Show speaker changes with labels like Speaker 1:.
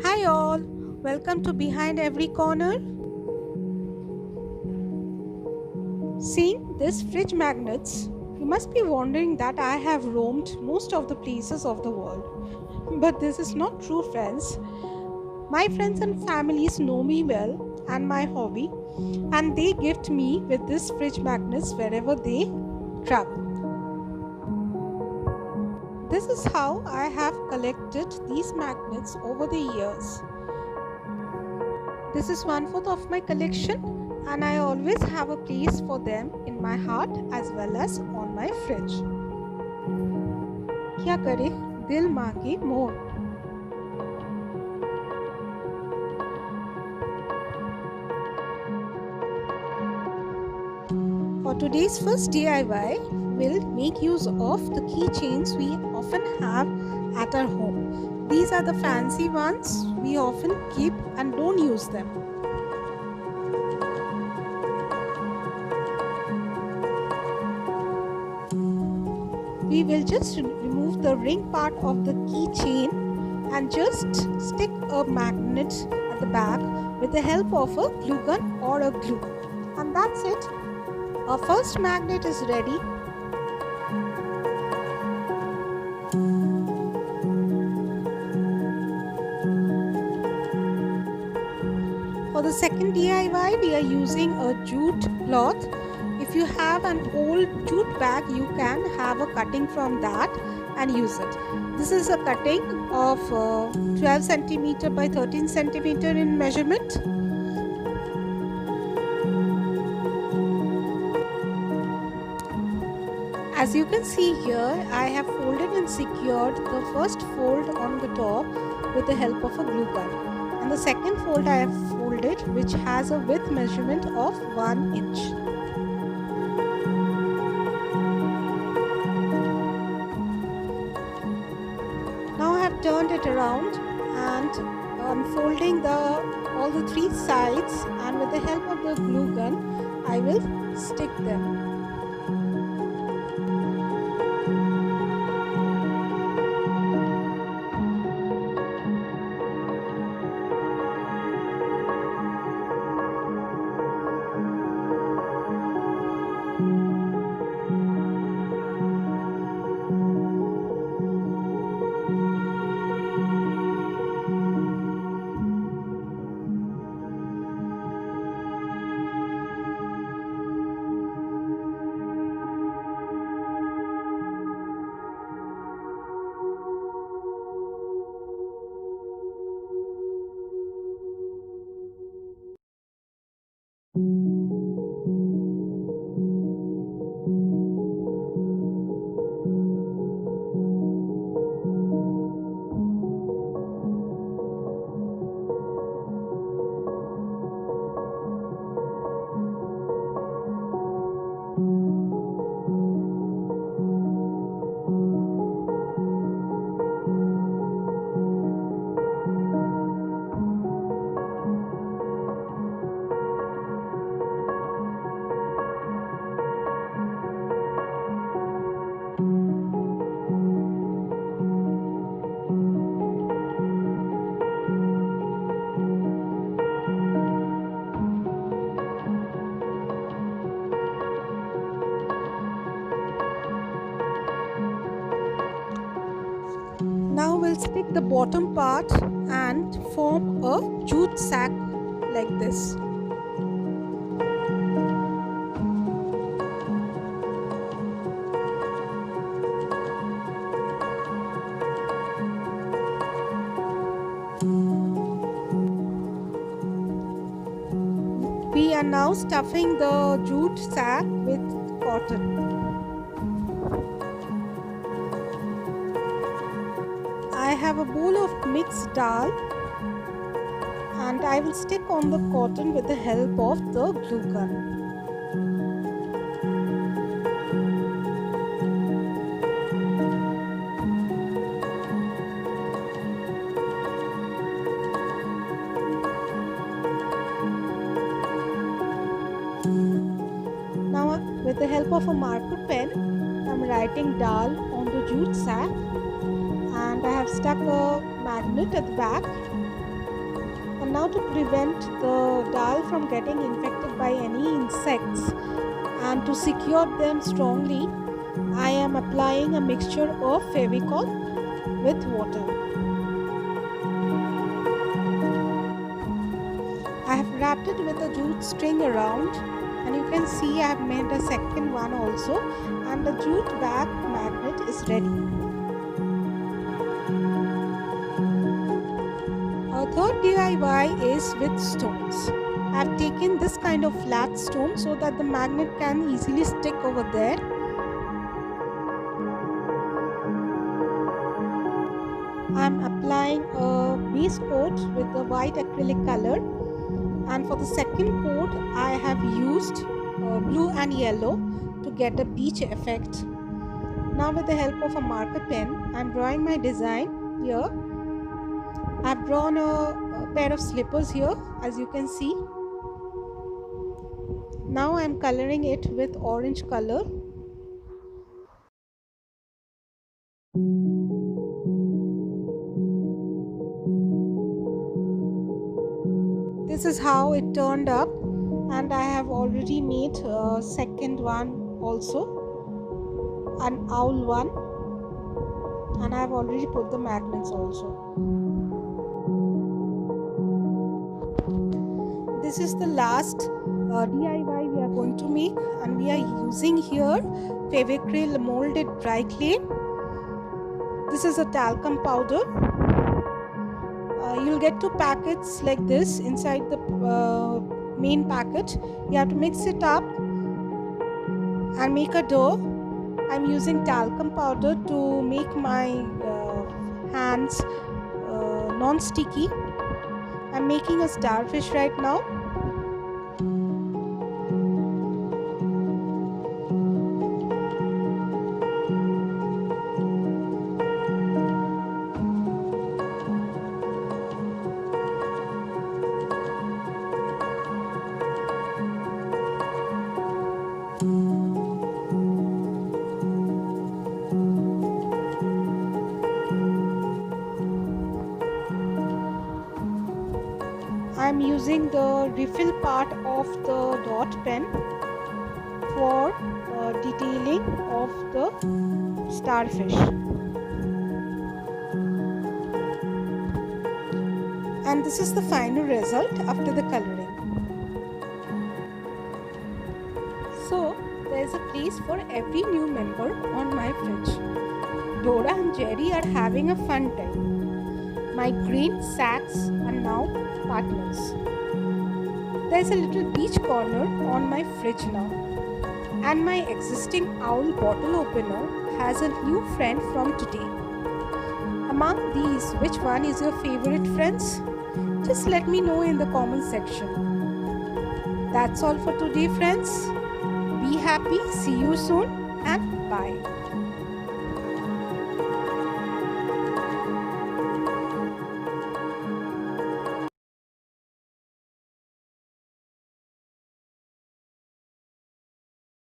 Speaker 1: Hi all, welcome to Behind Every Corner. Seeing these fridge magnets, you must be wondering that I have roamed most of the places of the world. But this is not true, friends. My friends and families know me well and my hobby, and they gift me with these fridge magnets wherever they travel. This is how I have collected these magnets over the years. This is one fourth of my collection, and I always have a place for them in my heart as well as on my fridge. क्या करे दिल मांगे मोर. For today's first DIY, we'll make use of the keychains we often have at our home. These are the fancy ones we often keep and don't use them. We will just remove the ring part of the keychain and just stick a magnet at the back with the help of a glue gun or a glue. And that's it. Our first magnet is ready. For the second DIY, we are using a jute cloth. If you have an old jute bag, you can have a cutting from that and use it. This is a cutting of 12 centimeter by 13 centimeter in measurement. As you can see here, I have folded and secured the first fold on the top with the help of a glue gun. And the second fold I have folded, which has a width measurement of 1 inch. Now I have turned it around and unfolding all the three sides, and with the help of the glue gun I will stick them. Now we'll stick the bottom part and form a jute sack like this. We are now stuffing the jute sack with cotton. I have a bowl of mixed dal, and I will stick on the cotton with the help of the glue gun. Now with the help of a marker pen, I am writing dal on the jute sack, and I have stuck a magnet at the back And now to prevent the dal from getting infected by any insects and to secure them strongly, I am applying a mixture of Fevicol with water. I have wrapped it with a jute string around, and you can see I have made a second one also, and the jute bag magnet is ready. Our third DIY is with stones. I have taken this kind of flat stone so that the magnet can easily stick over there. I am applying a base coat with the white acrylic color, and for the second coat I have used blue and yellow to get a beach effect. Now with the help of a marker pen I am drawing my design here. I have drawn a pair of slippers here, as you can see. Now I am coloring it with orange color. This is how it turned up, and I have already made a second one also, an owl one, and I have already put the magnets also. This is the last DIY we are going to make, and we are using here Fevicryl molded dry clay. This is a talcum powder. You'll get two packets like this inside the main packet. You have to mix it up and make a dough. I'm using talcum powder to make my hands non-sticky. I'm making a starfish right now. I am using the refill part of the dot pen for detailing of the starfish. And this is the final result after the coloring. So there is a place for every new member on my fridge. Dora and Jerry are having a fun time. My green sacks are now partners. There's a little beach corner on my fridge now, and my existing owl bottle opener has a new friend from today. Among these, which one is your favorite, friends? Just let me know in the comment section. That's all for today, friends. Be happy, see you soon, and bye.